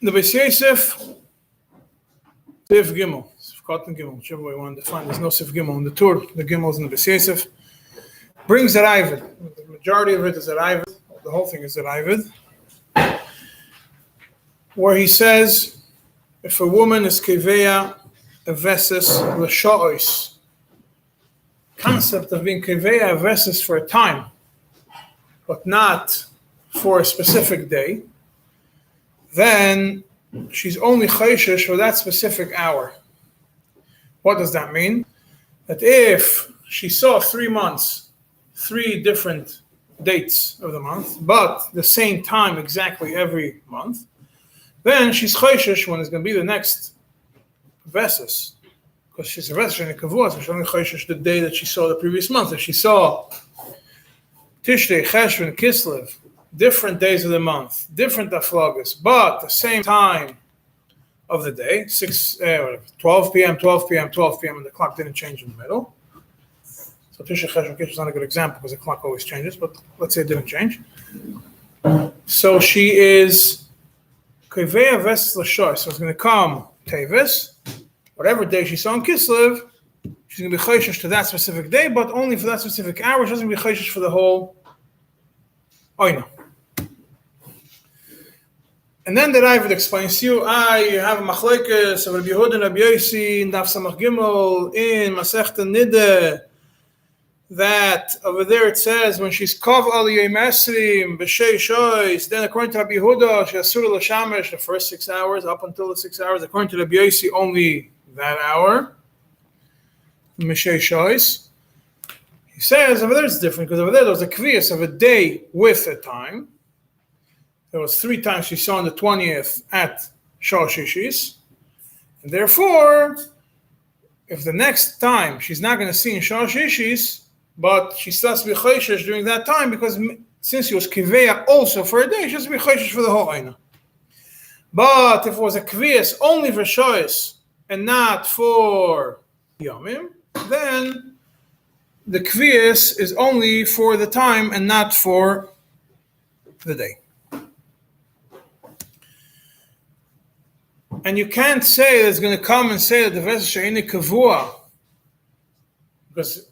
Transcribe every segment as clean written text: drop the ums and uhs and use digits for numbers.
The Beis Yosef, Sif Gimel, Sifkat and Gimel, whichever way you want to define. There's no Sif Gimel in the Tur. The Gimel is in the Beis Yosef. Brings a Ravid. The majority of it is a Ravid. The whole thing is a Ravid. Where he says, if a woman is keveya avesis l'sha'os, concept of being keveya avesis for a time, but not for a specific day, then she's only chayshish for that specific hour. What does that mean? That if she saw 3 months, 3 different dates of the month, but the same time exactly every month, then she's chayshish when it's going to be the next vesis. Because she's a vesis in a kavua, so she's only chayshish the day that she saw the previous month. If she saw Tishrei, Cheshvan, Kislev, different days of the month, different aflagas, but the same time of the day, 12 p.m., 12 p.m., 12 p.m., and the clock didn't change in the middle. So Tishrei, Cheshvan, Kislev is not a good example because the clock always changes, but let's say it didn't change. So she is Keveya Ves L'Shoy, so it's going to come Tevis, whatever day she saw in Kislev, she's going to be chayshish to that specific day, but only for that specific hour. She doesn't be chayshish for the whole oina. And then the Ravid explains to you, you have a machlekes of Rabbi Yehuda and Rabbi Yossi in Daf Samach Gimel in Masechta Nideh, that over there it says when she's kav al yom esrim b'shei shoyis, then according to Rabbi Yehuda she asura l'shamesh the first 6 hours up until the 6 hours. According to Rabbi Yossi only that hour. B'shei shoyis. He says over there it's different because over there was a kviyas of a day with a time. There was 3 times she saw on the 20th at Shal Shishis, and therefore, if the next time she's not going to see in Shal Shishis, but she still has to be chayshish during that time because since she was kiveya also for a day, she has to be chayshish for the whole aina. But if it was a kviyas only for shoyis and not for yomim, then the kviyas is only for the time and not for the day. And you can't say that it's going to come and say that the Ves She'ini Kavua, because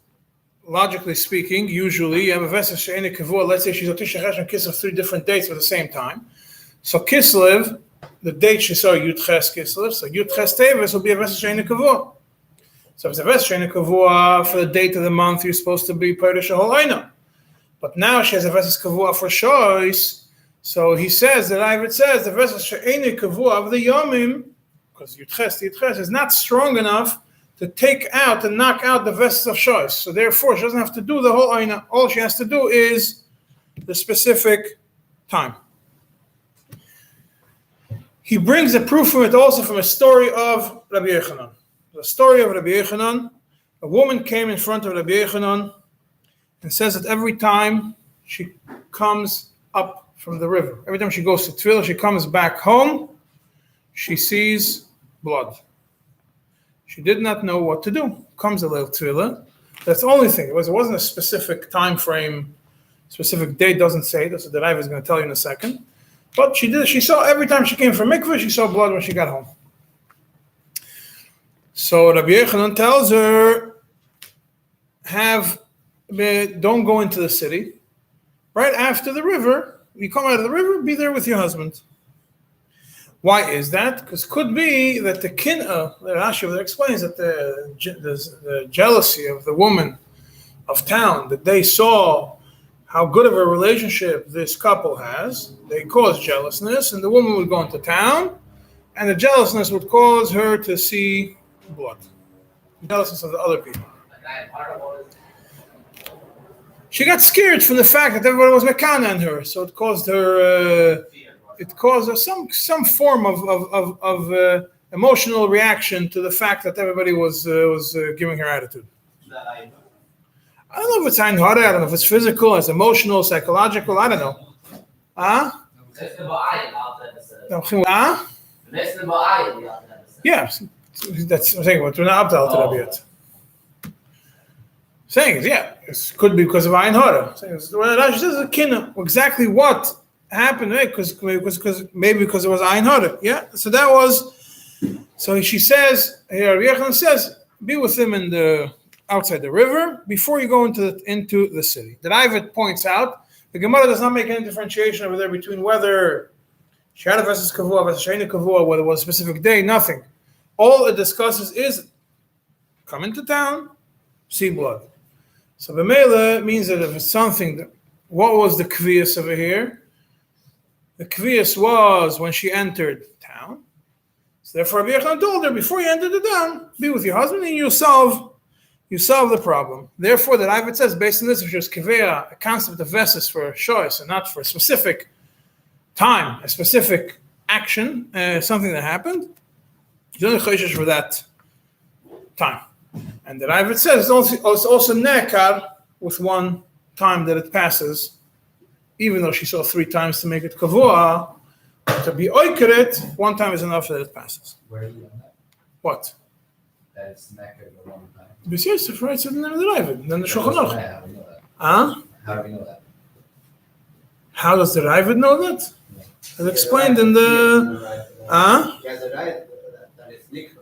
logically speaking, usually you have a Ves She'ini Kavua, let's say she's a Tisha Chesh and Kislev 3 different dates at the same time. So Kislev, the date she saw Yud Ches Kislev, so Yud Ches Teves will be a Ves She'ini Kavua. So if it's a Ves She'ini Kavua for the date of the month, you're supposed to be Perish Holaina. But now she has a Ves Kavua for Shois. So he says, the Ravid says, the Ves She'ini Kavua of the Yomim, because Yudches is not strong enough to take out and knock out the Ves of Shois. So therefore, she doesn't have to do the whole Aina. All she has to do is the specific time. He brings a proof from it also from a story of Rabbi Yochanan. The story of Rabbi Yochanan, a woman came in front of Rabbi Yochanan and says that every time she comes up from the river, every time she goes to Tefillah, she comes back home, she sees blood. She did not know what to do. Comes a little Tefillah. That's the only thing. It wasn't a specific time frame, specific date doesn't say. That's what the Rabbi is going to tell you in a second. But she did. She saw every time she came from mikveh, she saw blood when she got home. So Rabbi Yochanan tells her, don't go into the city. Right after the river, you come out of the river, be there with your husband. Why is that? Because could be that the kin'ah, the Rashi explains that the jealousy of the woman of town, that they saw how good of a relationship this couple has, they cause jealousness, and the woman would go into town, and the jealousness would cause her to see blood. Jealousness of the other people. She got scared from the fact that everybody was mekana on her, so it caused her. It caused her some form of emotional reaction to the fact that everybody was giving her attitude. I don't know if it's ein hara, I don't know if it's physical, it's emotional, psychological. I don't know. Yeah, that's I'm saying. What we're not up to that yet. Saying is, yeah, it could be because of ein hara. Saying Rashi says a kinna. Exactly what happened, right? Because it was Ayin Hara. Yeah. So that was. So she says here. Rabbi Yochanan says, be with him outside the river before you go into the city. The Ravid points out the Gemara does not make any differentiation over there between whether she had a versus kavua versus sheina kavua, whether it was a specific day. Nothing. All it discusses is come into town, see blood. So b'meila means that if it's something, what was the kviyas over here? The kviyas was when she entered town. So therefore, Rabbi Yochanan told her, before you enter the town, be with your husband and you solve the problem. Therefore, the Ravid says, based on this, if there's kiveya, a concept of veses for a choice and not for a specific time, a specific action, something that happened, there's only choishes for that time. And the Ravid says it's also nekar with one time that it passes, even though she saw 3 times to make it kavua, to be oikeret, one time is enough that it passes. Where are you on that? What? That it's nekar the one time. Because Yosef writes it in the Ravid, then the Shulchan Aruch. How do we know that? Huh? How do we know that? How does the Ravid know that? As explained in the... Huh? He has a right that it's nikba.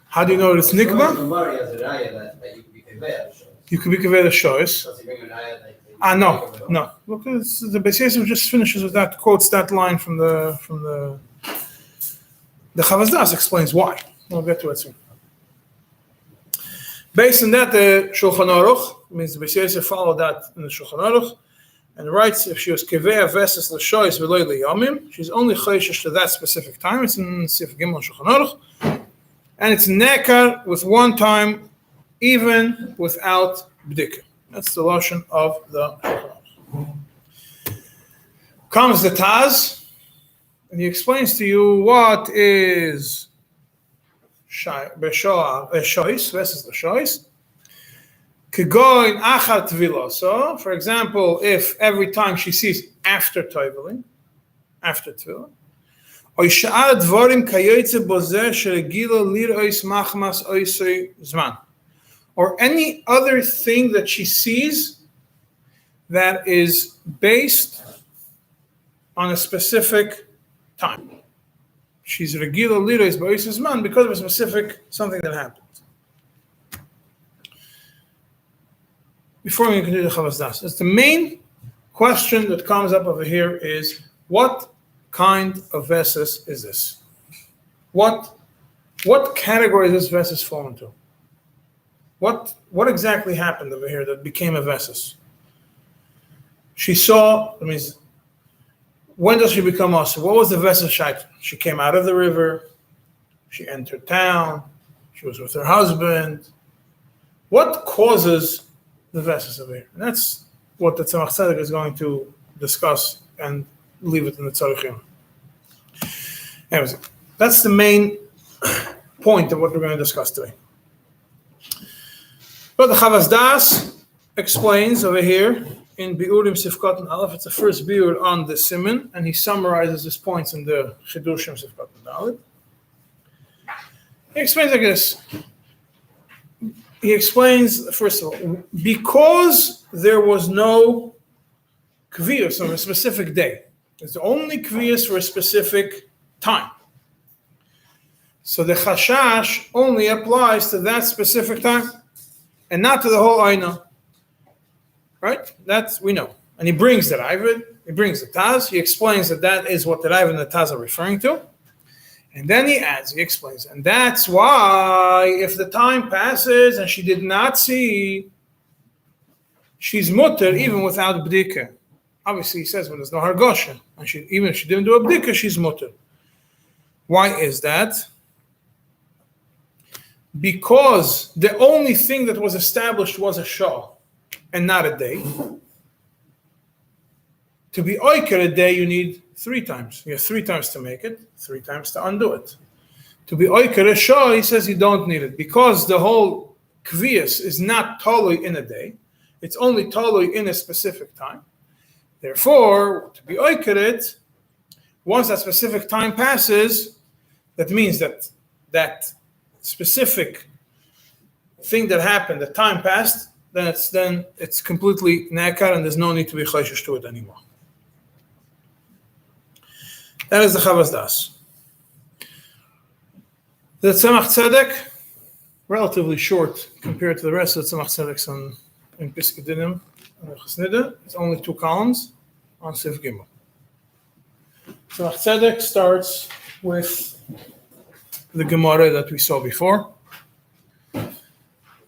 How do you know it's nikba? He has a right that you could be kaveh. You could be kaveh choice. Does he bring a right that? No. Look, the Beis Yosef just finishes with that, quotes that line from the Chavaz Das explains why. We'll get to it soon. Based on that, the Shulchan Aruch means the Beis Yosef followed that in the Shulchan Aruch and writes if she was keveh veses l'shois v'loy liyamim, she's only choishes to that specific time. It's in Sif Gimel Shulchan Aruch, and it's nekar with one time, even without bdika. That's the lashon of the Shulchan Aruch. Comes the Taz, and he explains to you what is shois versus the shois. Kegoin achar tvila. So, for example, if every time she sees after toiveling, after tvila, or sha'ar dvarim kayotze bozeh sheregila lirois machmas oisei zman, or any other thing that she sees that is based on a specific time. She's regila lirois ba'oisei zman because of a specific something that happened. Before we continue the Chavaz Das, the main question that comes up over here is, what kind of veses is this? What category does this veses fall into? What exactly happened over here that became a veses? She saw, that means, when does she become also? What was the veses shayt? She came out of the river, she entered town, she was with her husband. What causes the veses over here? And that's what the Tzemach Tzedek is going to discuss and leave it in the Tzarichim. Anyways, that's the main point of what we're going to discuss today. But the Chavaz Das explains over here in Biurim Sifkat and Aleph, it's the first biur on the Siman, and he summarizes his points in the Chidushim Sifkat and Aleph. He explains like this. He explains, first of all, because there was no kviyas on a specific day. It's only kviyas for a specific time. So the chashash only applies to that specific time and not to the whole aina. Right? That's, we know. And he brings the Ravid, he brings the Taz, he explains that is what the Ravid and the Taz are referring to. And then he adds, he explains, and that's why if the time passes and she did not see, she's mutter even without bdika. Obviously, he says when there's no hargosha, and even if she didn't do a bdika, she's mutter. Why is that? Because the only thing that was established was a shah and not a day. To be oiker a day, you need 3 times. You have 3 times to make it, 3 times to undo it. To be oiker a shah, he says you don't need it because the whole kviyas is not totally in a day. It's only totally in a specific time. Therefore, to be oiker it, once that specific time passes, that means that that specific thing that happened, the time passed, then it's completely nakar and there's no need to be chayshish to it anymore. That is the Chavas Das. The Tzemach Tzedek, relatively short compared to the rest of the Tzemach Tzedeks in Piskei Dinim and Chasnida. It's only 2 columns on Sif Gimel. Tzemach Tzedek starts with the Gemara that we saw before.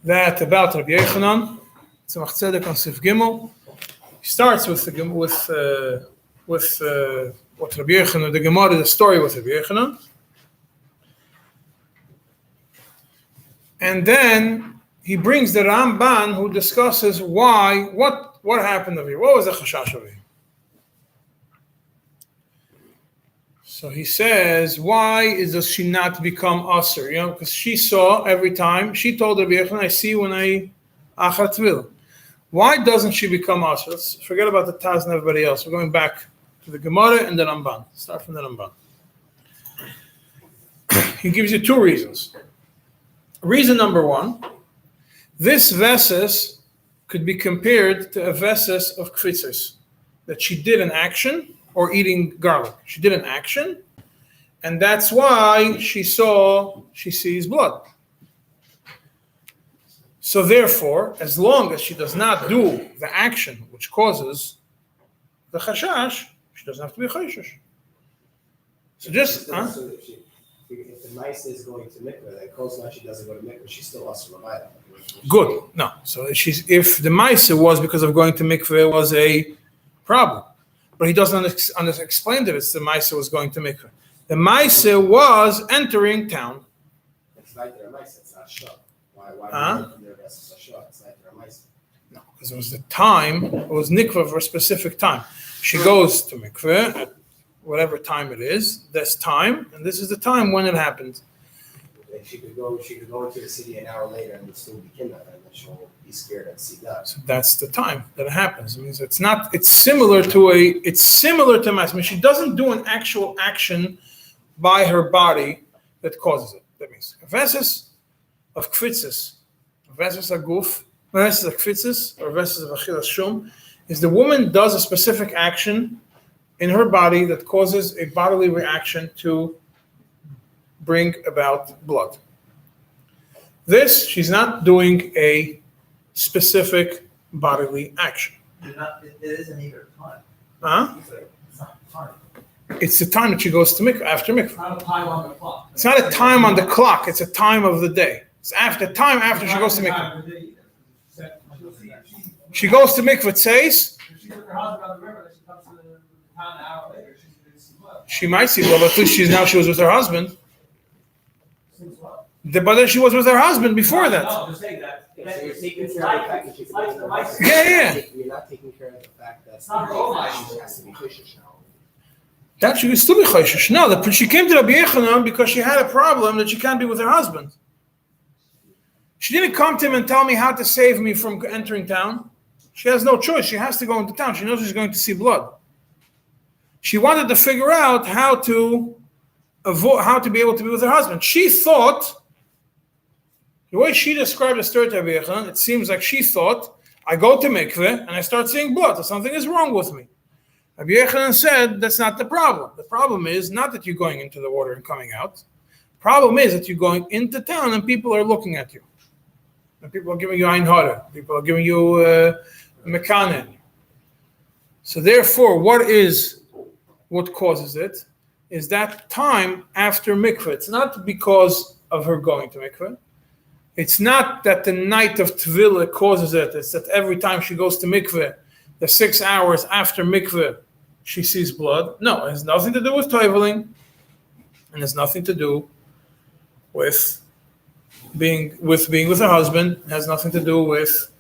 That about Rabbi Yochanan, Tzemach Tzedek on Sif Gimel. He starts with what Rabbi Yochanan, the Gemara, the story with Rabbi Yochanan. And then he brings the Ramban who discusses what happened over here. What was the chashash over here? So he says, why does she not become usher? Because she saw every time, she told Rabbi Yochanan, I see when I achat tvil. Why doesn't she become usher? Let's forget about the Taz and everybody else. We're going back to the Gemara and the Ramban. Start from the Ramban. He gives you 2 reasons. Reason number 1, this veses could be compared to a veses of kfitzes, that she did an action, or eating garlic. She did an action, and that's why she sees blood. So therefore, as long as she does not do the action which causes the chashash, she doesn't have to be chayshish. So just, if the mice is going to mikveh, then close enough she doesn't go to mikveh, she's still also levayda. Good. No. So if the mice was because of going to mikveh was a problem, but he doesn't explain that it's the mice was going to mikveh. The mice was entering town. It's like they're mice. It's not shah. Why there it's a shah? It's like they're mice. No, because it was the time. It was nikveh for a specific time. She goes to mikveh at whatever time it is. This time, and this is the time when it happened. She could go into the city an hour later and would still be kidnapped, and then she'll be scared and see that. So that's the time that it happens. It means it's similar to mass. I mean, she doesn't do an actual action by her body that causes it. That means a veses of kfitzes, a veses of guf, a veses of kfitzes, or veses of achilas shum, is the woman does a specific action in her body that causes a bodily reaction to bring about blood. This, she's not doing a specific bodily action. It isn't either time. Huh? It's not time. It's the time that she goes to mikveh, after mikveh. It's not a time on the clock. It's not a time on the clock, it's a time of the day. It's after she goes to mikveh. She goes to mikveh, it says, She took her husband on the river, she comes to the town an hour later, she didn't see blood. she might see blood, but at least she was with her husband. Seems what? But then she was with her husband before that. No, I'm just saying that. So you're taking care of the fact that she It's like the mice. Yeah. You're not taking care of the fact that It's not her own mice. she has to be koshish now. That she could still be chayshish. No, she came to Rabbi Yochanan because she had a problem that she can't be with her husband. She didn't come to him and tell me how to save me from entering town. She has no choice. She has to go into town. She knows she's going to see blood. She wanted to figure out how to be able to be with her husband. She thought, the way she described the story to Rabbi Yochanan, it seems like she thought, I go to mikveh and I start seeing blood, so something is wrong with me. Rabbi Yochanan said, that's not the problem. The problem is not that you're going into the water and coming out. The problem is that you're going into town and people are looking at you. And people are giving you ein hara. People are giving you mekanen. So therefore, what causes it is that time after mikveh. It's not because of her going to mikveh. It's not that the night of Tevilah causes it. It's that every time she goes to mikveh, the 6 hours after mikveh, she sees blood. No, it has nothing to do with toiveling, and it's nothing to do with being with her husband. It has nothing to do with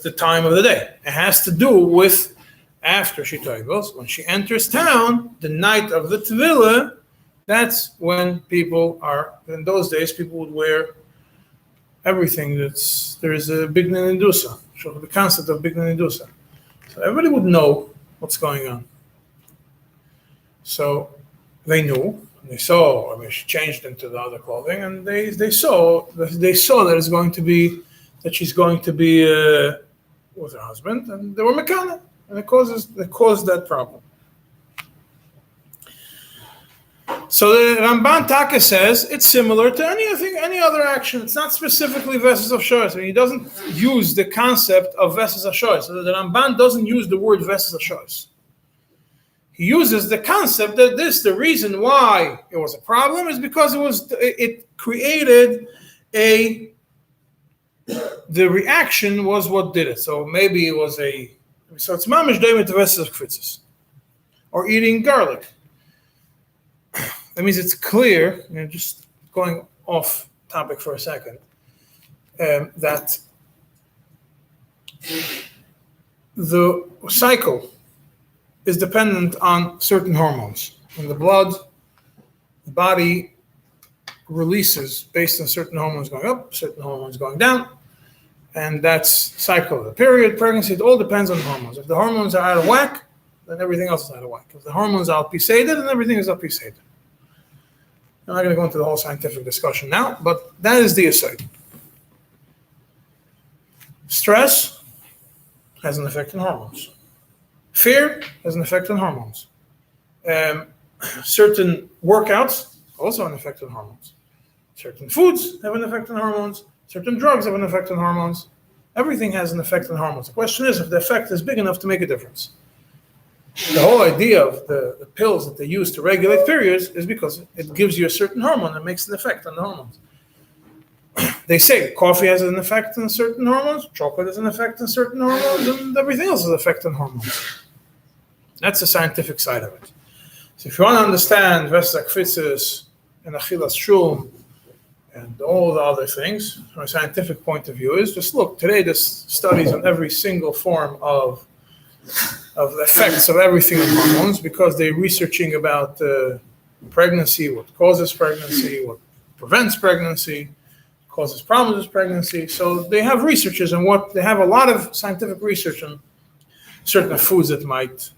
the time of the day. It has to do with after she toivels. When she enters town, the night of the Tevilah, that's when people are, in those days, people would wear everything there is a big nindusa. So the concept of big nindusa. So everybody would know what's going on. So they knew, they saw. I mean, she changed into the other clothing, and they saw that it's going to be that she's going to be with her husband, and they were mekana, and it caused that problem. So the Ramban Taka says it's similar to any other action. It's not specifically Vesses of Shois. He doesn't use the concept of Vesses of Shois. So the Ramban doesn't use the word Vesses of Shois. He uses the concept that the reason why it was a problem is because it created the reaction was what did it. So maybe it was so it's mamish doimit Vesses of Kfitzis. Or eating garlic. That means it's clear, just going off topic for a second, that the cycle is dependent on certain hormones. In the blood, the body releases based on certain hormones going up, certain hormones going down, and that's cycle. The period, pregnancy, it all depends on the hormones. If the hormones are out of whack, then everything else is out of whack. If the hormones are alpisated, then everything is alpisated. I'm not going to go into the whole scientific discussion now, but that is the aside. Stress has an effect on hormones. Fear has an effect on hormones. Certain workouts also have an effect on hormones. Certain foods have an effect on hormones. Certain drugs have an effect on hormones. Everything has an effect on hormones. The question is if the effect is big enough to make a difference. The whole idea of the pills that they use to regulate periods is because it gives you a certain hormone that makes an effect on the hormones. They say coffee has an effect on certain hormones, chocolate has an effect on certain hormones, and everything else has an effect on hormones. That's the scientific side of it. So if you want to understand Vesses Kfitzis and Achilas Shum and all the other things, from a scientific point of view, is just look, today there's studies on every single form of the effects of everything on hormones because they're researching about pregnancy, what causes pregnancy, what prevents pregnancy, causes problems with pregnancy. So they have researches on they have a lot of scientific research on certain foods that might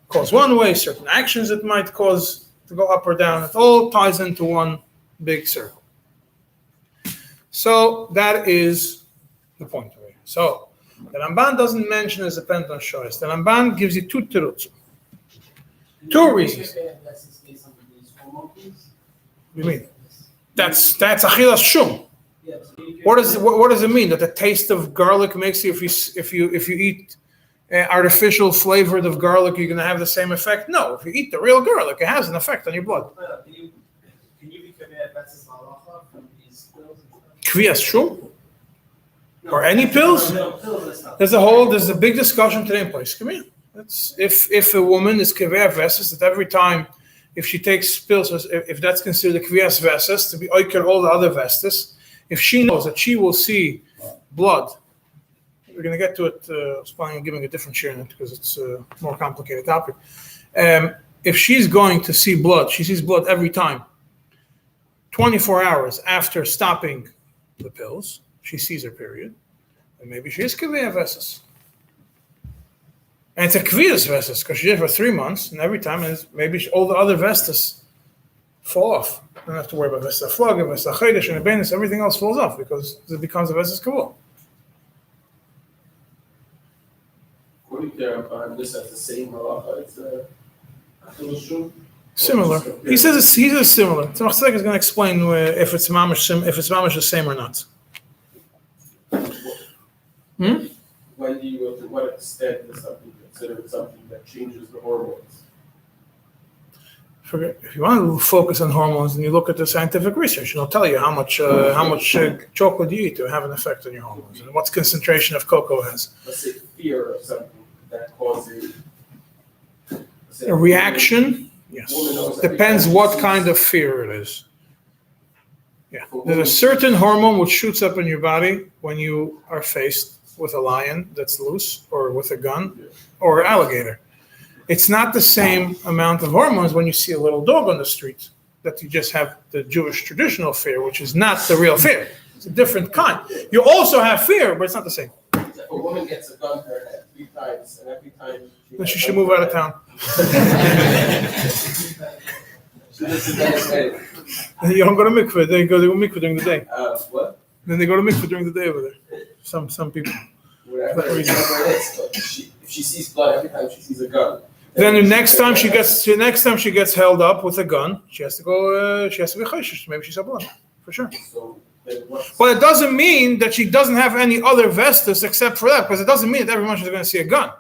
cause one way, certain actions that might cause to go up or down. It all ties into one big circle. So that is the point of it. So the Ramban doesn't mention as a dependent on Shois. The Ramban gives you two terutzim. Two reasons. What do you mean? That's Achilas Shum. What does it mean that the taste of garlic makes you if you eat artificial flavored of garlic you're going to have the same effect? No, if you eat the real garlic, it has an effect on your blood. Can you be committed Vesses Halacha from these pills? Kviyas Shum? Or any pills? There's a big discussion today in place. Come here. If a woman is kiviyas vesses, that every time, if she takes pills, if that's considered a kiviyas vesses, to be oiker all the other vestes, if she knows that she will see blood, we're going to get to it. I was planning on giving a different share in it because it's a more complicated topic. If she's going to see blood, she sees blood every time, 24 hours after stopping the pills, she sees her period, and maybe she is kiviyas vesses. And it's a kvias vestes because she did it for 3 months, and every time all the other vestes fall off. You don't have to worry about vestes flog, vestes chedesh, and abenis. Everything else falls off because it becomes a vestes kavua. According to Ramban, this has the same halacha. It's Achilas Shum. Similar. He says similar. So Machzek is going to explain if it's mamish the same or not. When do you, to what extent is something considered something that changes the hormones? If you want to focus on hormones, and you look at the scientific research, it'll tell you how much chocolate you eat to have an effect on your hormones, and what concentration of cocoa has. Let's say fear of something that causes A reaction, yes. Depends what kind of fear it is. Yeah, there's a certain hormone which shoots up in your body when you are faced with a lion that's loose, or with a gun, or an alligator. It's not the same amount of hormones when you see a little dog on the street, that you just have the Jewish traditional fear, which is not the real fear. It's a different kind. You also have fear, but it's not the same. If a woman gets a gun to her head 3 times, and every time Then she should move out of town. You don't go to mikveh. They go to mikveh during the day. What? Then they go to mikveh during the day over there. Some people. Whatever it is, but if she sees blood every time she sees a gun, Then the next time she gets held up with a gun, she has to go. She has to be chayshish. Maybe she's a blood for sure. So then what's But it doesn't mean that she doesn't have any other vestus except for that, because it doesn't mean that every month she's going to see a gun.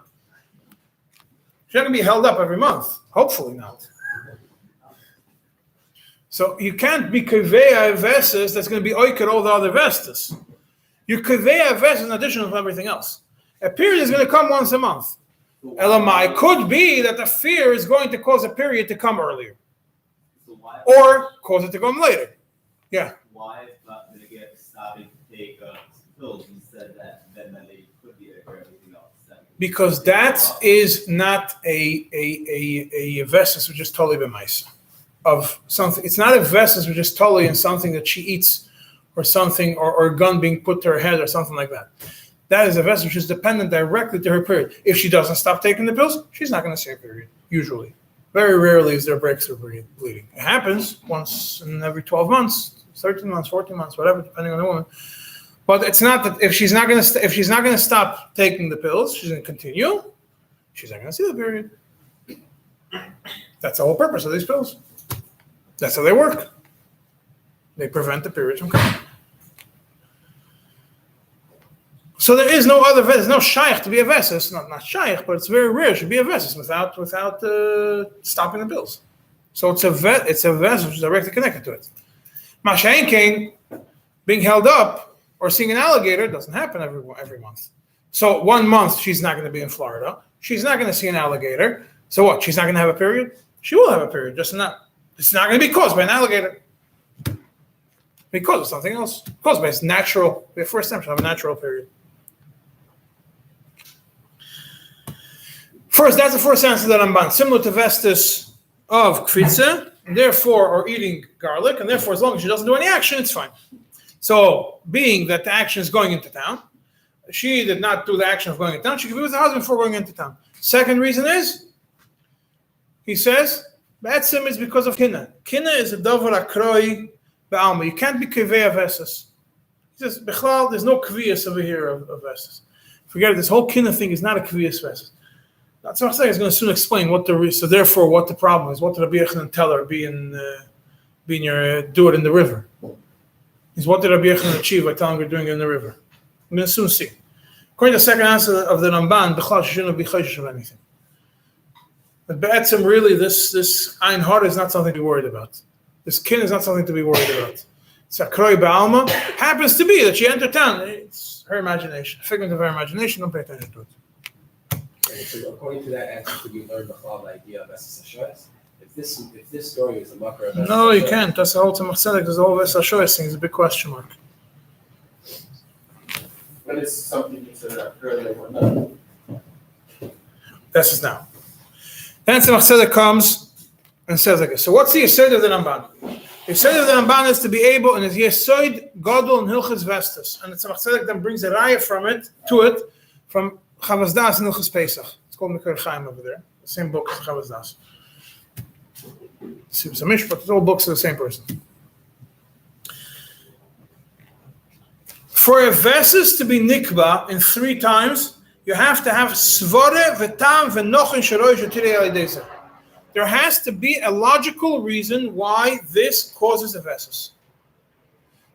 She's not going to be held up every month. Hopefully not. So you can't be kaveya vestus that's going to be oiked all the other vestus. Your kaveya vestus in addition to everything else. A period is going to come once a month. Elamai could be that the fear is going to cause a period to come earlier, So why, or cause it to come later. Yeah. why if not gonna get started to take pills instead that then they could be there for everything else? Because that is not a vestus which is totally b'maisa of something. It's not a vestus which is totally in something that she eats or something, or a gun being put to her head or something like that. That is a vestus which is dependent directly to her period. If she doesn't stop taking the pills, she's not going to see a period, usually. Very rarely is there breakthrough bleeding. It happens once in every 12 months, 13 months, 14 months, whatever, depending on the woman. But it's not that if she's not going to stop taking the pills, she's going to continue. She's not going to see the period. That's the whole purpose of these pills. That's how they work. They prevent the periods from coming. So there is no other vessus, no shaykh to be a vessus, not shaykh, but it's very rare to be a vessus without stopping the pills. So it's a vessus which is directly connected to it. Mashain Kane being held up or seeing an alligator doesn't happen every month. So 1 month she's not going to be in Florida. She's not going to see an alligator. So what? She's not going to have a period? She will have a period, just not. It's not going to be caused by an alligator. Because of something else. Caused by its natural. The first time she'll have a natural period. First, that's the first answer that Ramban, similar to vestus of kfitze, and therefore, or eating garlic, and therefore, as long as she doesn't do any action, it's fine. So, being that the action is going into town, she did not do the action of going into town, she could be with her husband before going into town. Second reason is, he says, Batsim is because of kinna. Kinna is a davar akroi ba'alma. You can't be kivei vestus. He says, Bechlal, there's no kviyas over here of vestus. Forget it, this whole kinna thing is not a kviyas vestus. That's what I'm saying. He's going to soon explain what so therefore what the problem is. What did Rabbi Yochanan tell her? Do it in the river. Is what did Rabbi Yochanan achieve by telling her doing it in the river? I'm going to soon see. According to the second answer of the Ramban, B'chal shouldn't be chayshish of anything. But Be'etzim, really, this ein hara is not something to be worried about. This kin is not something to be worried about. It's a kroi ba'alma. Happens to be that she entered town. It's her imagination, a figment of her imagination. Don't pay attention to it. So according to that answer, could you learn the whole idea of vessus hashoyes? If this story is a makar of vessus No, you hashoyes- can't. That's the whole Tzemach Tzedek. There's the whole vessus hashoyes thing. It's a big question mark. but it's something considered earlier or not? This is now. Then Tzemach Tzedek comes and says like this. So what's the yesod of the Ramban? The yesod of the Ramban is to be able, and it's yesod gadol and hilchas vestus. And the Tzemach Tzedek then brings a raya from it from Chavas Das and Hilchas Pesach. It's called Mikor Chaim over there. The same book as Chavas Das. It's a mishpat. It's all books of the same person. For a vessus to be nikba in 3 times, you have to have svare v'tam v'nochin shoroi shetirei alidei. There has to be a logical reason why this causes a vessus.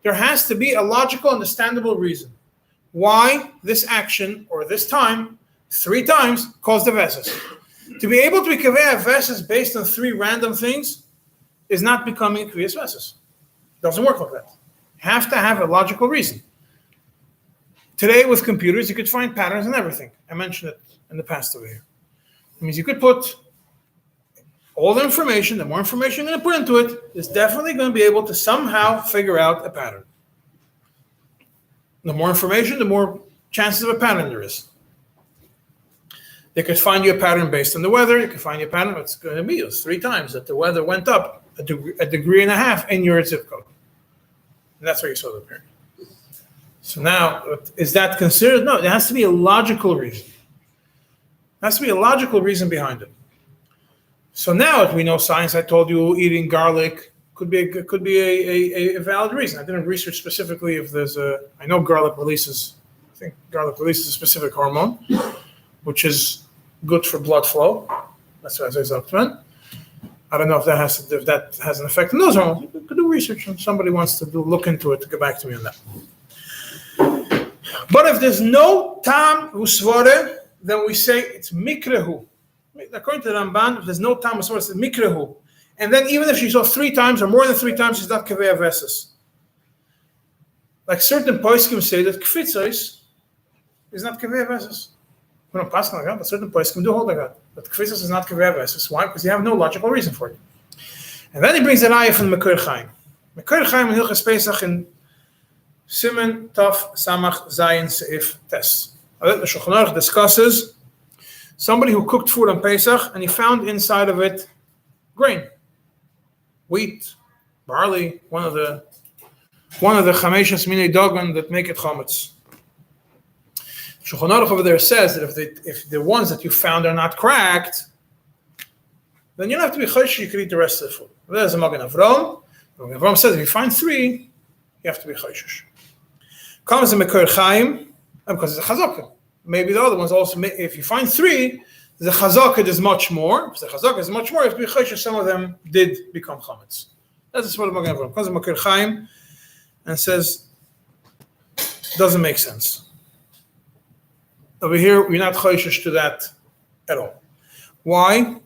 There has to be a logical, understandable reason why this action or this time 3 times caused a vessus. To be able to be kaveh a vessus based on 3 random things is not becoming a kviyas vessus. It doesn't work like that. You have to have a logical reason. Today with computers, you could find patterns and everything. I mentioned it in the past over here. It means you could put all the information, the more information you're going to put into it, is definitely going to be able to somehow figure out a pattern. The more information, the more chances of a pattern there is. They could find you a pattern based on the weather. You could find you a pattern. It's going to be 3 times that the weather went up a degree and a half in your zip code. And that's where you saw the pattern. So now, is that considered? No, there has to be a logical reason. There has to be a logical reason behind it. So now that we know science, I told you eating garlic could be a valid reason. I didn't research specifically if there's I know garlic releases a specific hormone, which is good for blood flow. That's what I say. I don't know if that has an effect on those hormones. You could do research, and somebody wants to look into it to get back to me on that. But if there's no tam usvore, then we say it's mikrehu. According to the Ramban, if there's no tam usvore, it's mikrehu. And then even if she saw 3 times or more than 3 times, she's not kaveh veses. Like certain poskim say that kfitzos is not kaveh veses. We don't pass like that, but certain poskim do hold like that. But kfitzos is not kaveh veses. Why? Because you have no logical reason for it. And then he brings an ayah from Mekor Chaim. Mekor Chaim in Hilchos Pesach in Siman Taf Samach Zayin Seif Tes. The Shulchan Aruch discusses somebody who cooked food on Pesach and he found inside of it grain, wheat, barley, one of the chameshas minei dogon that make it chametz. Shulchan Aruch over there says that if the ones that you found are not cracked, then you don't have to be choshesh. You can eat the rest of the food. There's a Magen Avram. Magen Avram says if you find 3, you have to be choshesh. Comes the Mekor Chaim because it's a chazaka. Maybe the other ones also. If you find 3, the chazaka is much more. If the chazaka is much more, you have to be choshesh. Some of them did become chametz. That's what the Magen Avram comes the Mekor Chaim and says doesn't make sense. Over here, we're not choshesh to that at all. Why?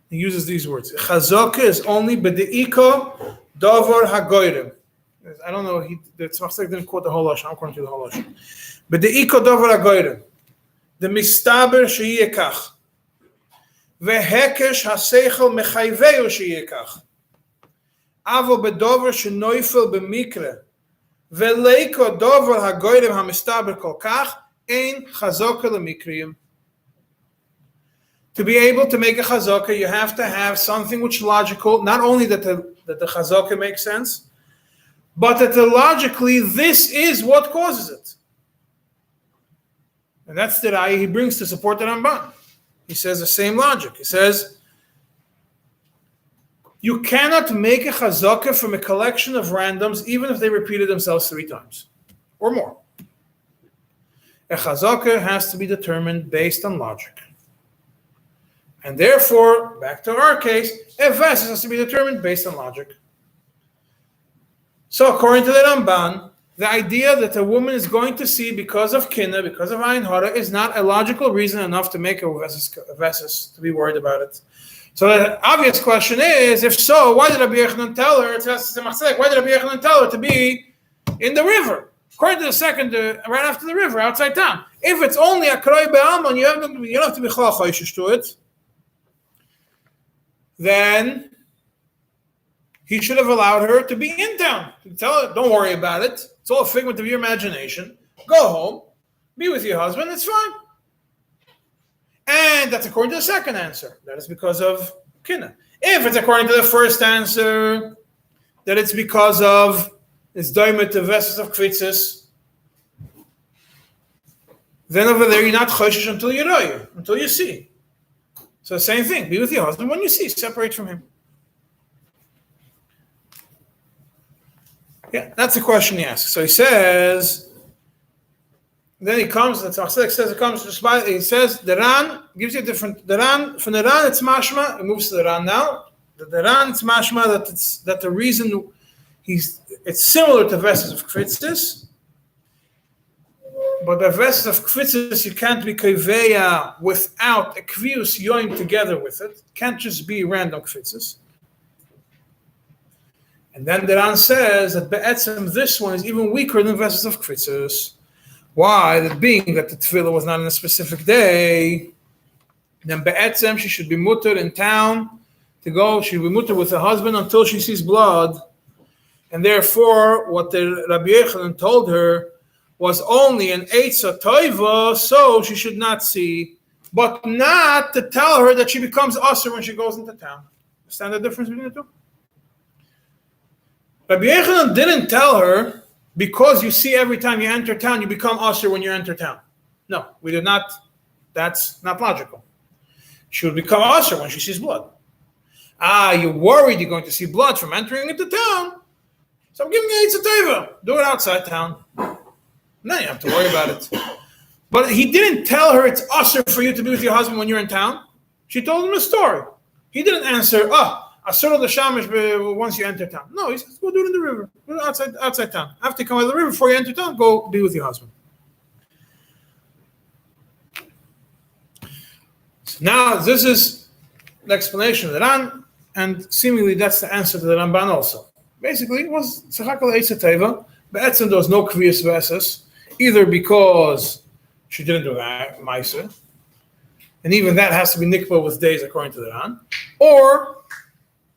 He uses these words. Chazaka is only b'de'ika davar hagoyrem. I don't know. The Tzmach didn't quote the whole Lashon. I'm quoting the whole Lashon. B'de'ika davar hagoyrem. The mistaber sheyeh kach. Vehekesh haseichel mechayveu sheyeh kach. Avo bedover shenoifel b'mikre. Veleiko davar hagoyrem hamistaber kol kach. Ein chazaka l'mikriyim. To be able to make a chazaka, you have to have something which logical, not only that the chazaka makes sense, but that logically this is what causes it. And that's the raya he brings to support the Ramban. He says the same logic. He says, you cannot make a chazaka from a collection of randoms even if they repeated themselves 3 times or more. A chazaka has to be determined based on logic. And therefore, back to our case, a vessel has to be determined based on logic. So according to the Ramban, the idea that a woman is going to see because of kinna, because of ayin hara, is not a logical reason enough to make a vessel to be worried about it. So the obvious question is, if so, why did Rabbi Yochanan tell her? Why did Rabbi Yochanan tell her to be in the river? According to the second, right after the river, outside town. If it's only a kroi be'alman, you don't have to be choshesh to it. Then he should have allowed her to be in town. To tell her, don't worry about it. It's all a figment of your imagination. Go home, be with your husband, it's fine. And that's according to the second answer. That is because of kinna. If it's according to the first answer, that it's because of it's doimet the vessels of kvitzis, then over there you're not choshesh until you see. So same thing, be with your husband when you see, separate from him. Yeah, that's the question he asks. So he says, then he comes, the Tzach says it comes just by, he says, the Ran gives you a different, the Ran, from the Ran it's mashma, it moves to the Ran now. The Ran it's mashma that the reason it's similar to vessels of kvitzis, but by vessels of kvitzis you can't be kaveya without a kvius yoim together with it. It can't just be random kvitzis. And then the Ran says that be'etzem this one is even weaker than vessels of kvitzis. Why? That being that the tefillah was not on a specific day, then be'etzem she should be mutter in town to go. She should be mutter with her husband until she sees blood. And therefore, what the Rabbi Yochanan told her was only an eitzah toiva, so she should not see, but not to tell her that she becomes usher when she goes into town. Understand the difference between the two? Rabbi Yochanan didn't tell her, because you see every time you enter town, you become usher when you enter town. No, we did not. That's not logical. She would become usher when she sees blood. You're worried you're going to see blood from entering into town. So I'm giving you eitzah teva. Do it outside town. No, you have to worry about it. But he didn't tell her it's usher for you to be with your husband when you're in town. She told him a story. He didn't answer, Asur the Shamish once you enter town. No, he says, go do it in the river. Do it outside town. After you come out of the river, before you enter town, go be with your husband. So now, this is the explanation of the Ran, and seemingly that's the answer to the Ramban also. Basically, it was Tzachakal Eitz Teva. Be'etzem, there was no Kviyas Veses, either because she didn't do Ma'aser, and even that has to be nikba with days according to the Ran, or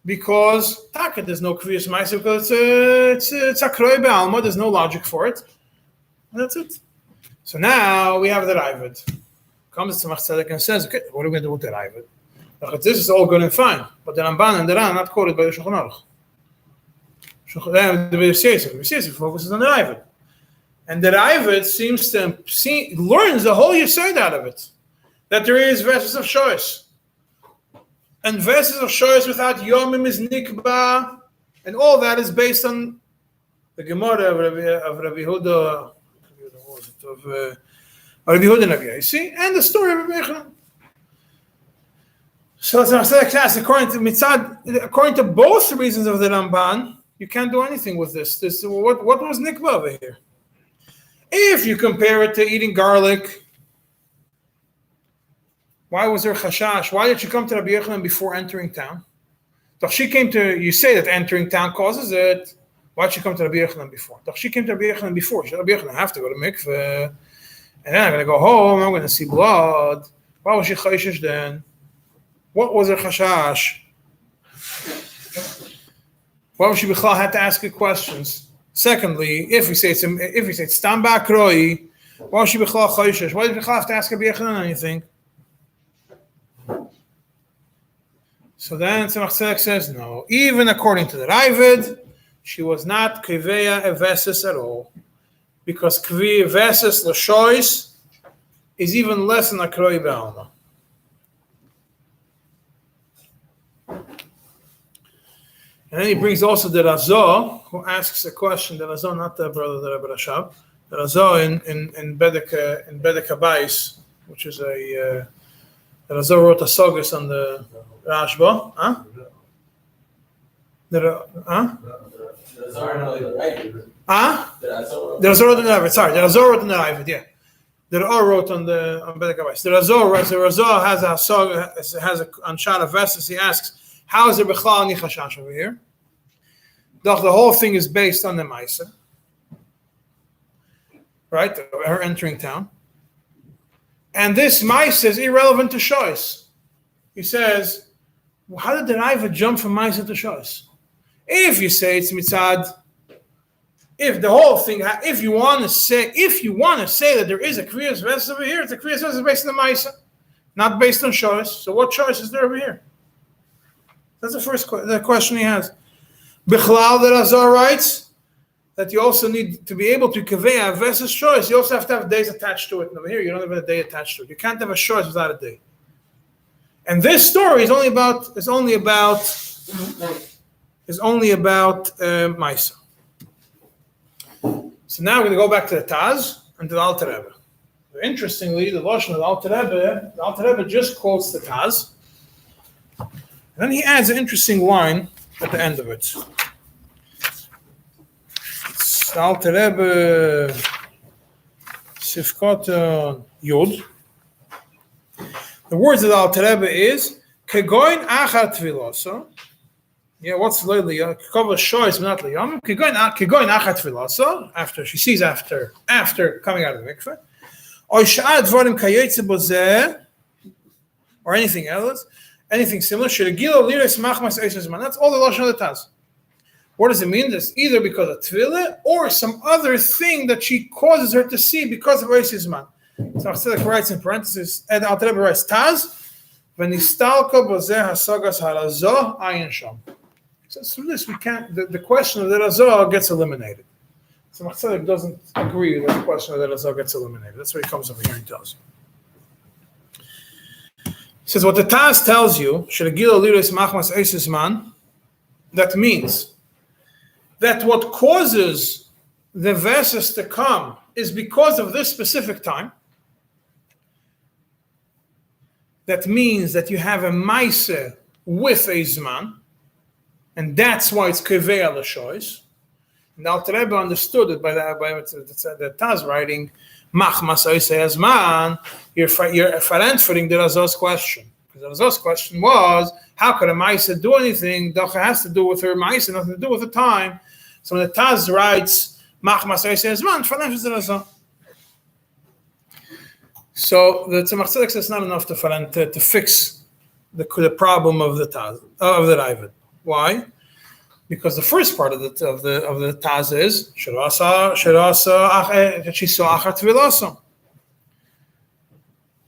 because Taka, there's no Kviyas Ma'aser, because it's a Kroi Be'alma, there's no logic for it, and that's it. So now we have the Ravid. Comes to Tzemach and says, okay, what are we going to do with the Ravid? This is all good and fine, but the Ramban and the Ran are not quoted by the Shulchan Aruch. The Yisrael focuses on the Ravid. And the Ravid seems to learns the whole Yisrael out of it. That there is verses of choice. And verses of choice without Yomim is Nikba. And all that is based on the Gemara of Rabbi Huda, of Rabbi Huda Navi. You see? And the story of Rabbi Yochanan. So it's a class, according to both reasons of the Ramban, you can't do anything with this. What was Nikba over here? If you compare it to eating garlic, why was there chashash? Why did she come to Rabbi Yochanan before entering town? So she came to, you say that entering town causes it. Why did she come to Rabbi Yochanan before? So she came to Rabbi Yochanan before. She said, Rabbi Yochanan, I have to go to mikveh. And then I'm going to go home, I'm going to see blood. Why was she chashash then? What was her chashash? Why would she had to ask her questions? Secondly, if we say it's stam ba'akroi, why would she choshesh? Why did have to ask her Yochanan anything? So then Tzemach Tzedek says no. Even according to the Ravid, she was not kveya evesis at all, because kveya evesis l'shois is even less than akroi be'alma. And then he brings also the Razah, who asks a question. The Razah, not the brother of the Rebbe Rashab. The Razah in Bedek Habayis, which is the Razah wrote a Sogus on the Rashba. Huh? The Razah wrote in the Ravid. Sorry, the Razah wrote in the Ravid. Yeah, the Razah wrote on Bedek Habayis. The Razah has a Sogus, has a on Shana Vesses. He asks, how is there Bechlal Nichashash over here? The whole thing is based on the Maisa, right? Her entering town. And this Maisa is irrelevant to Shois. He says, well, how did the Raiva jump from Maisa to Shois? If you say it's Mitzad, if the whole thing, if you want to say that there is a Kriyas Ves over here, it's a Kriyas Ves based on the Maisa, not based on Shois. So what Shois is there over here? That's the first the question he has. Bichlal, the Razah writes that you also need to be able to convey a versus choice. You also have to have days attached to it. And over here, you don't have a day attached to it. You can't have a choice without a day. And this story is only about Maisa. So now we're going to go back to the Taz and to the Alter Rebbe. Interestingly, the Lashon of the Alter Rebbe just quotes the Taz. And then he adds an interesting line at the end of it. It's the Alter Rebbe Sifkot Yud. The words of the Alter Rebbe is Kegoin Achar Tviloso. Yeah, what's lately? Cover shoys not liyam. Kegoin Achar Tviloso. After she sees after coming out of the mikveh. Or Sha'ad Dvarim Kayetze Bozeh. Or anything else. Anything similar. That's all the Lashon of the Taz. What does it mean? That's either because of Tvilah or some other thing that she causes her to see because of Ois Zman. So Tzedek writes in parentheses, and Alter Rebbe writes Taz, v'nistalka bozeh hasagas harazoh ayin sham. So through this we can't. The question of the Razah gets eliminated. So Tzedek doesn't agree that the question of the Razah gets eliminated. That's what he comes over here and tells you. He says, what the Taz tells you, that means that what causes the verses to come is because of this specific time. that means that you have a Maise with a Zman, and that's why it's Kevea L'shois. And Alter Rebbe understood it by the Taz writing, Machmas Oisei Zman, you're answering the Razor's question. Because the Razor's question was, how could a Maise do anything? Docha has to do with her Maise, nothing to do with the time. So when the Taz writes, Machmas Oisei Zman, Falash the Razor. So the Tzemach Tzedek says it's not enough to fix the problem of the Taz, of the Ravid. Why? Because the first part of the Taz is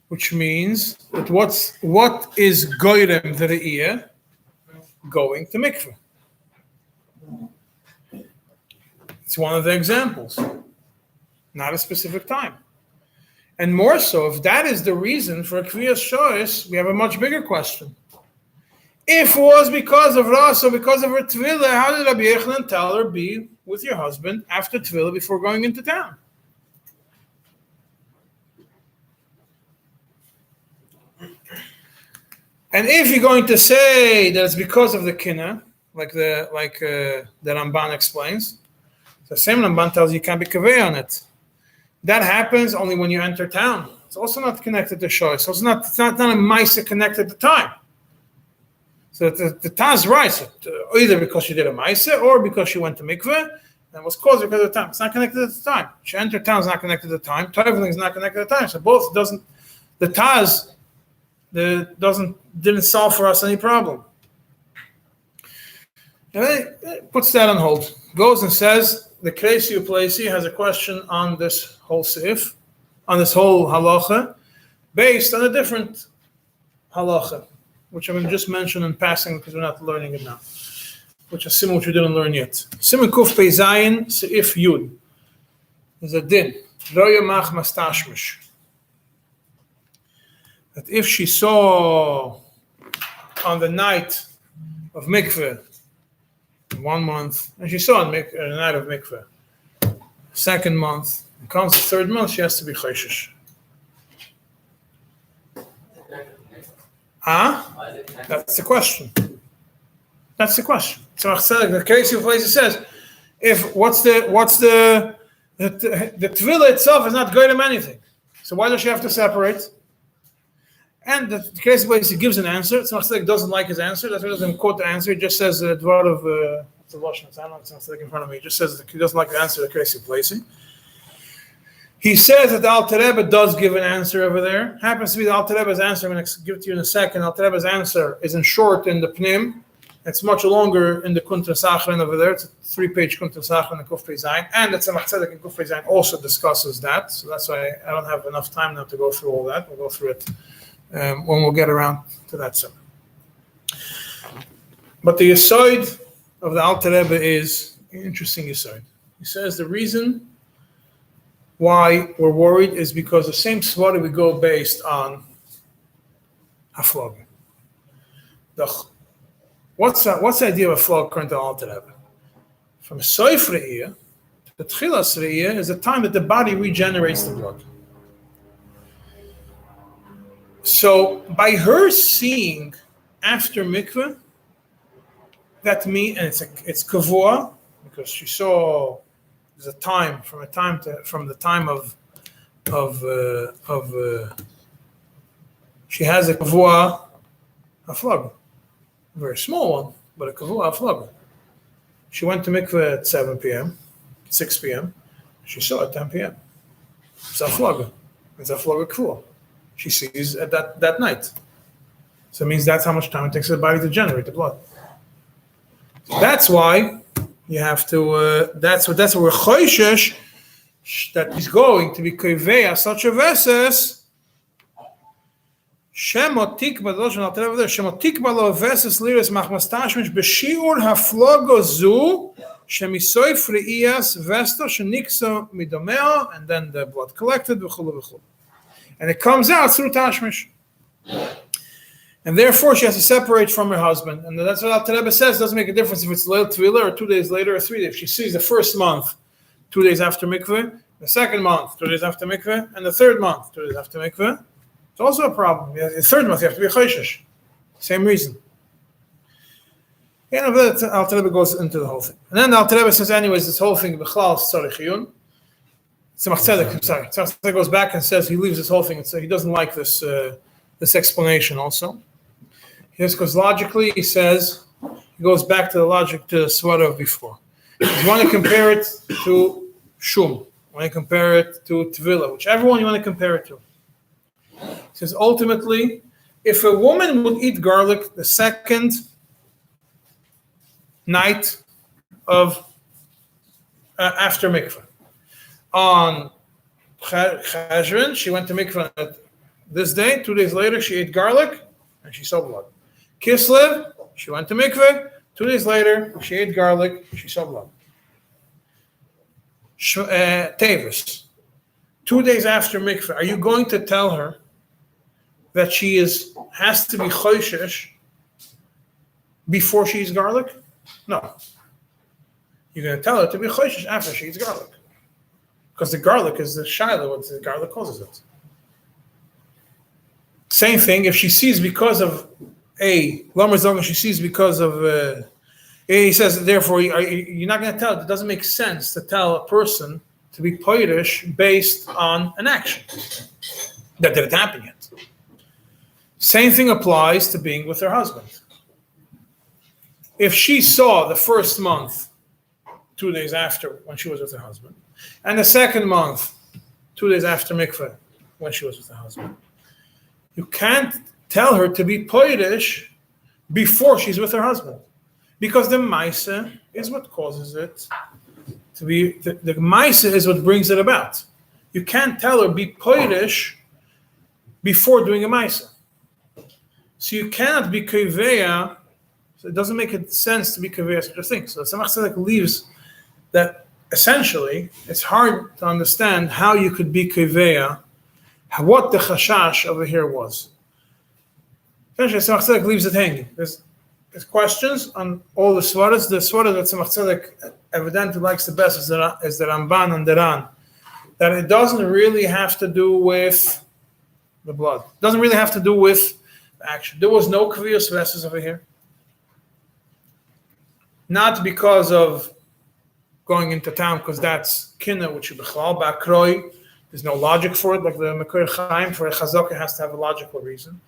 which means that what is goyrem the re'iyah going to mikveh? It's one of the examples, not a specific time. And more so, if that is the reason for Kviyas Shois, we have a much bigger question. If it was because of Rosh or because of her Tvilah, how did Rabbi Yochanan tell her be with your husband after Tvilah before going into town? And if you're going to say that it's because of the Kinnah, like the Ramban explains, the same Ramban tells you can't be Kaveh on it. That happens only when you enter town. It's also not connected to Shoy. So it's not a Maisa connected to time. So the Taz writes it, either because she did a Maisa or because she went to mikveh, and was caused because of the time. It's not connected to the time. She entered town is not connected to the time. Traveling is not connected to the time. So both doesn't. The Taz didn't solve for us any problem. And it puts that on hold. Goes and says the Kresi Uplesi has a question on this whole sif, on this whole halacha, based on a different halacha, which I'm going to just mention in passing because we're not learning it now, which is Siman which we didn't learn yet. Siman Kuf Pei Zayin Seif Yud. There's a din. Lo yamach mastashmish. That if she saw on the night of mikveh, 1 month, and she saw on the night of mikveh, second month, it comes the third month, she has to be chayshish. That's the question. That's the question. So the case of place says, if what's the tefillah itself is not going to anything. So why does she have to separate? And the case of place gives an answer. Tzemach doesn't like his answer. That's why he doesn't quote the answer. He just says the dvar of the Rosh. I don't know Tzemach in front of me. He just says that he doesn't like the answer. The case of place. He says that the Alter Rebbe does give an answer over there. Happens to be the Alter Rebbe's answer. I'm going to give it to you in a second. Alter Rebbe's answer is in short in the Pnim. It's much longer in the Kuntra Sachrin over there. It's a 3-page Kuntra Sachrin in Kuf Pei Zayin. And the Tzemach Tzedek in Kuf Pei Zayin also discusses that. So that's why I don't have enough time now to go through all that. We'll go through it when we'll get around to that. So. But the Yesod of the Alter Rebbe is an interesting Yesod. He says the reason why we're worried is because the same svara we go based on haflag. What's the idea of a flog current to Alter Rebbe? From soif re'iyah to tchilas re'iyah is the time that the body regenerates the blood. So by her seeing after mikveh, that means, and it's kavua because she saw. There's a time from the time of she has a kavua haflag, a very small one, but a kavua haflag. She went to mikveh at 7 p.m., 6 p.m. She saw at 10 p.m. It's haflag. It's haflag kavua. She sees at that night. So it means that's how much time it takes for the body to generate the blood. So that's why. You have to. That's what we're choishesh that is going to be koveya such a verses. Shemotik baloshon Alter Rebbe shemotik balo verses liris machmastashmish b'shiur haflogo zu shemisoif reiyas vesto shenikso midomeo, and then the blood collected v'chulu v'chulu, and it comes out through tashmish. And therefore, she has to separate from her husband. And that's what Alter Rebbe says. It doesn't make a difference if it's Leil Tvilah or 2 days later or 3 days. If she sees the first month, 2 days after mikveh, the second month, 2 days after mikveh, and the third month, 2 days after mikveh, It's also a problem. The third month, you have to be choishish. Same reason. And Alter Rebbe goes into the whole thing. And then Alter Rebbe says, anyways, this whole thing, B'chlal Tzarich Chiyun. Tzemach Tzedek, I'm sorry. Tzemach Tzedek goes back and says he leaves this whole thing. So he doesn't like this explanation also. Just because logically, he says, he goes back to the logic to the Svara of before. You want to compare it to Shum. You want to compare it to Tvila, whichever one you want to compare it to. He says, ultimately, if a woman would eat garlic the second night of after mikveh, on Cheshvan, she went to mikveh this day. 2 days later, she ate garlic and she saw blood. Kislev, she went to mikveh. 2 days later, she ate garlic. She saw blood. Tevis, 2 days after mikveh, are you going to tell her that she has to be choishish before she eats garlic? No. You're going to tell her to be choishish after she eats garlic. Because the garlic is the shaila, what the garlic causes it. Same thing, if she sees because of she sees because of, he says, therefore, you're not going to tell, it doesn't make sense to tell a person to be poirish based on an action that didn't happen yet. Same thing applies to being with her husband. If she saw the first month 2 days after when she was with her husband, and the second month 2 days after mikveh when she was with her husband, you can't tell her to be poirish before she's with her husband, because the maisa is what causes it to be. The maisa is what brings it about. You can't tell her be poirish before doing a maisa. So you cannot be kiveya. So it doesn't make sense to be kiveya such a thing. So Tzemach Tzedek leaves that essentially it's hard to understand how you could be kiveya, what the chashash over here was. Essentially, Tzemach Tzedek leaves it hanging. There's questions on all the svaras. The svara that Tzemach Tzedek evidently likes the best is the Ramban and the Ran. That it doesn't really have to do with the blood. It doesn't really have to do with the action. There was no kaviyos vessels over here. Not because of going into town, because that's kinna, which is b'chlal, ba'kroi. There's no logic for it, like the Mekor Chaim, for a chazaka has to have a logical reason.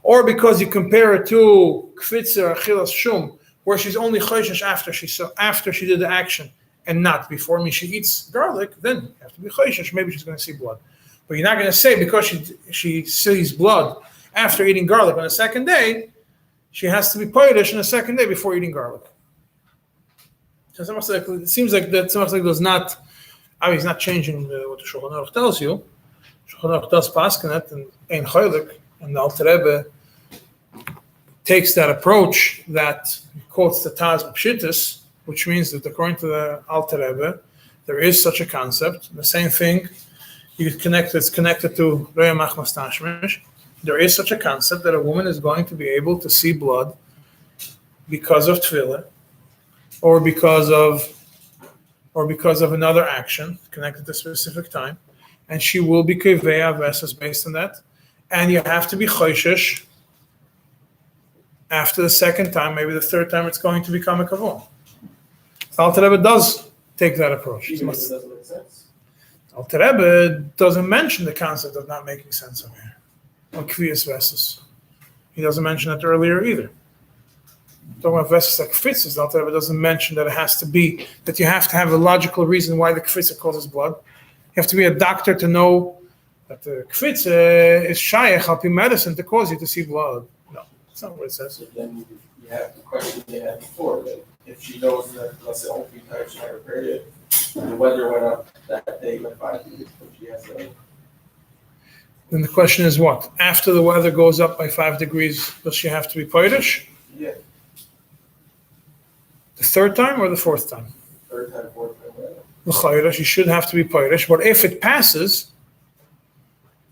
Or because you compare it to kfitzer, achilas shum, where she's only choishish after she did the action and not before. I mean, she eats garlic, then you have to be choishish. Maybe she's going to see blood, but you're not going to say because she sees blood after eating garlic on the second day, she has to be poirish on the second day before eating garlic. So it seems like that Tzemach Tzedek does not. I mean, he's not changing what the Shulchan Aruch tells you. Shulchan Aruch does paskin it and ein cholik, and the Alter Rebbe takes that approach that quotes the Taz Pshitis, which means that according to the Alter Rebbe, there is such a concept. The same thing, it's connected to Reya Machmas Tashmish. There is such a concept that a woman is going to be able to see blood because of tefillah, or because of another action connected to a specific time, and she will be kiveya versus based on that. And you have to be choishish after the second time, maybe the third time, it's going to become a kavon. So Alter Rebbe does take that approach. Even if it doesn't make sense. Alter Rebbe doesn't mention the concept of not making sense over here, or kviyas versus. He doesn't mention it earlier either. Talking about verses like kfitzas, the Alter Rebbe doesn't mention that it has to be, that you have to have a logical reason why the kfitza causes blood. You have to be a doctor to know that the kfitza is shayach alpi medicine to cause you to see blood. No, that's not what it says. So then you have the question they had before, that if she knows that, let's say, only 3 times she had her period, and the weather went up that day by 5 degrees, but she has a... Then the question is what? After the weather goes up by 5 degrees, does she have to be poirish? Yeah, The third time or the fourth time? third time, fourth time, whatever. L'chayra, she should have to be poirish, but if it passes,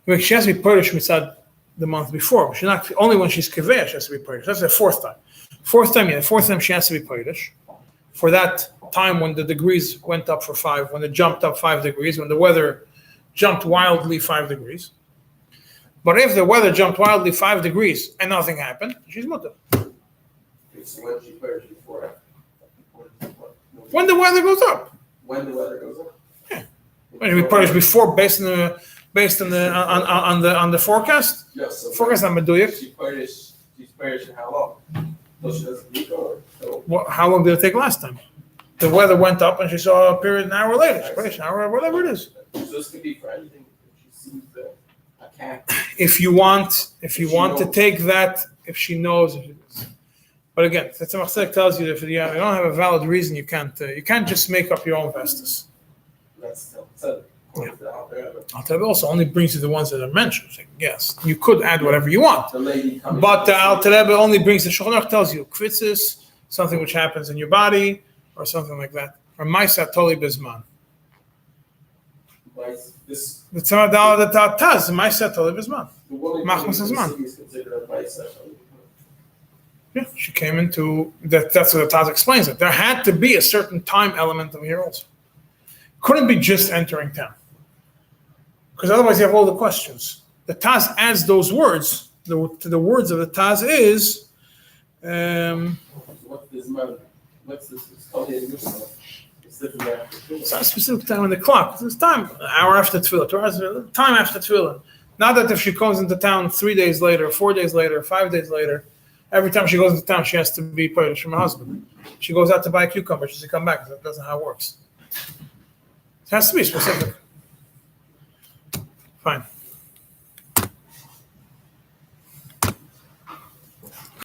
she has to be poirish mitzad the month before. She's not only when she's kiveya, she has to be poirish. That's the fourth time. Fourth time she has to be poirish. For that time when the degrees went up for 5, when it jumped up 5 degrees, when the weather jumped wildly 5 degrees. But if the weather jumped wildly 5 degrees and nothing happened, she's mutter. Okay, so when she purged before, When the weather goes up. when the weather goes up. When we purge before based on the forecast. Yes, so Forecast on Meduyak. she's purged in how long? So she doesn't leak or so. How long did it take last time? The weather went up and she saw a period an hour later. She purged an hour, whatever it is. So this could be for anything. If she sees a cat. If you want to take that, if she knows. But again, the Tzemach Tzedek tells you that if you don't have a valid reason, you can't just make up your own vestas. That's still said. Al Rebbe also only brings you the ones that are mentioned. So yes, you could add whatever you want. The lady coming. But Al Rebbe only brings the Shulchan Aruch tells you kvitzis, something which happens in your body, or something like that. Or Maisa Toli Bizman. This The Tzemach Dala the Taz, Maisa Toli Bizman. the woman Machmas coming Zman. to the city is considered a vice. Yeah, she came into that. That's what the Taz explains it. There had to be a certain time element of here also. Couldn't be just entering town, because otherwise you have all the questions. The Taz adds those words. To the words of the Taz is, What's this man? What's this? It's totally in this one. It's different after it's not a specific time on the clock. It's time, an hour after Tefillah, 2 hours, time after Tefillah. Not that if she comes into town 3 days later, 4 days later, 5 days later, every time she goes into town, she has to be Polish from her husband. She goes out to buy a cucumber, she has to come back. That's not how it works. It has to be specific. Fine.